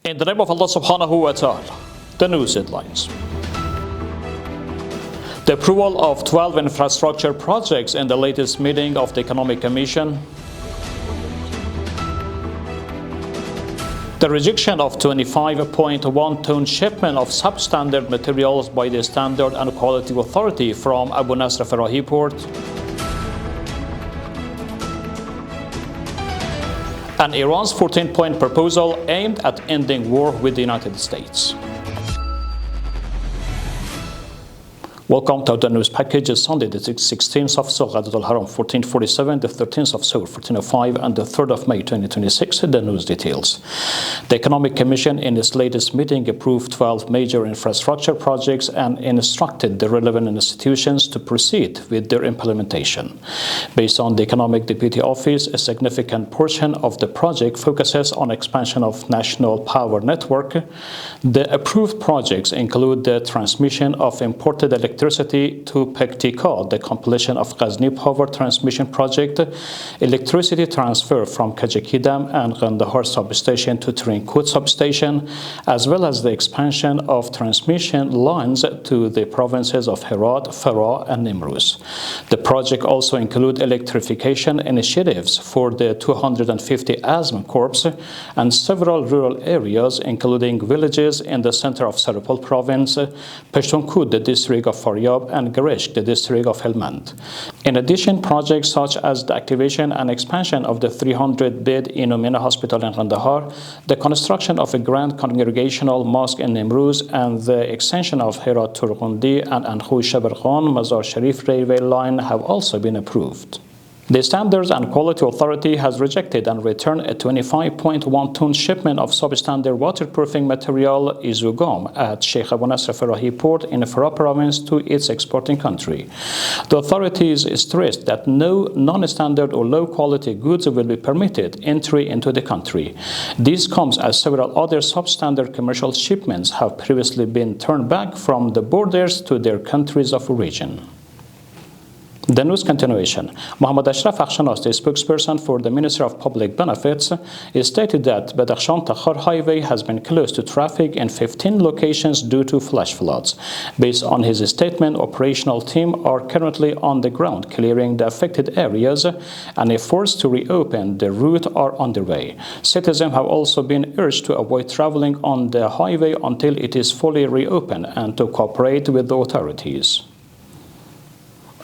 In the name of Allah subhanahu wa ta'ala, the news headlines. The approval of 12 infrastructure projects in the latest meeting of the Economic Commission. The rejection of 25.1 ton shipment of substandard materials by the Standard and Quality Authority from Abu Nasr Farahi Port. And Iran's 14-point proposal aimed at ending war with the United States. Welcome to the news package. It's Sunday, the 16th of Zulqa'dah al-Haram, 1447, the 13th of Sawr, 1405, and the 3rd of May, 2026. The news details. The Economic Commission, in its latest meeting, approved 12 major infrastructure projects and instructed the relevant institutions to proceed with their implementation. Based on the Economic Deputy Office, a significant portion of the project focuses on expansion of national power network. The approved projects include the transmission of imported electricity to Pektika, the completion of Ghazni Power Transmission Project, electricity transfer from Kajiki Dam and Gandahar Substation to Trinkut Substation, as well as the expansion of transmission lines to the provinces of Herat, Farah, and Nimruz. The project also includes electrification initiatives for the 250 Azm Corps and several rural areas, including villages in the center of Saripol Province, Pashto, the district of Faryab, and Garesh, the district of Helmand. In addition, projects such as the activation and expansion of the 300-bed Inumina Hospital in Kandahar, the construction of a grand congregational mosque in Nimruz, and the extension of Herat Turgundi and Ankhu Shabarkhan Mazar Sharif railway line have also been approved. The Standards and Quality Authority has rejected and returned a 25.1 ton shipment of substandard waterproofing material Izugam at Sheikh Abu Nasr Farahi Port in Farah province to its exporting country. The authorities stressed that no non-standard or low-quality goods will be permitted entry into the country. This comes as several other substandard commercial shipments have previously been turned back from the borders to their countries of origin. The news continuation. Mohammad Ashraf Akhshanas, the spokesperson for the Ministry of Public Benefits, stated that Badakhshan-Takhar Highway has been closed to traffic in 15 locations due to flash floods. Based on his statement, operational teams are currently on the ground clearing the affected areas, and efforts to reopen the route are underway. Citizens have also been urged to avoid traveling on the highway until it is fully reopened and to cooperate with the authorities.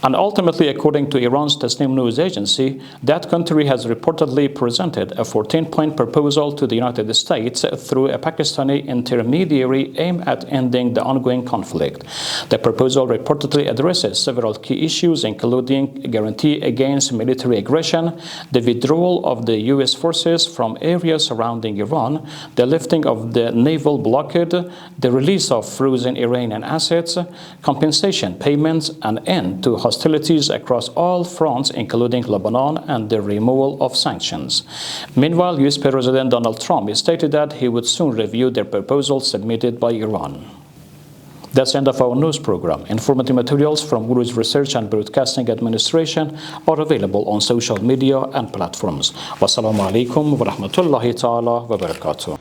And ultimately, according to Iran's Tasnim news agency, that country has reportedly presented a 14-point proposal to the United States through a Pakistani intermediary aimed at ending the ongoing conflict. The proposal reportedly addresses several key issues, including a guarantee against military aggression, the withdrawal of the U.S. forces from areas surrounding Iran, the lifting of the naval blockade, the release of frozen Iranian assets, compensation payments, and end to hostilities across all fronts, including Lebanon, and the removal of sanctions. Meanwhile, U.S. President Donald Trump stated that he would soon review their proposal submitted by Iran. That's the end of our news program. Informative materials from Urooj Research and Broadcasting Administration are available on social media and platforms. Wassalamu alaikum wa rahmatullahi ta'ala wa barakatuh.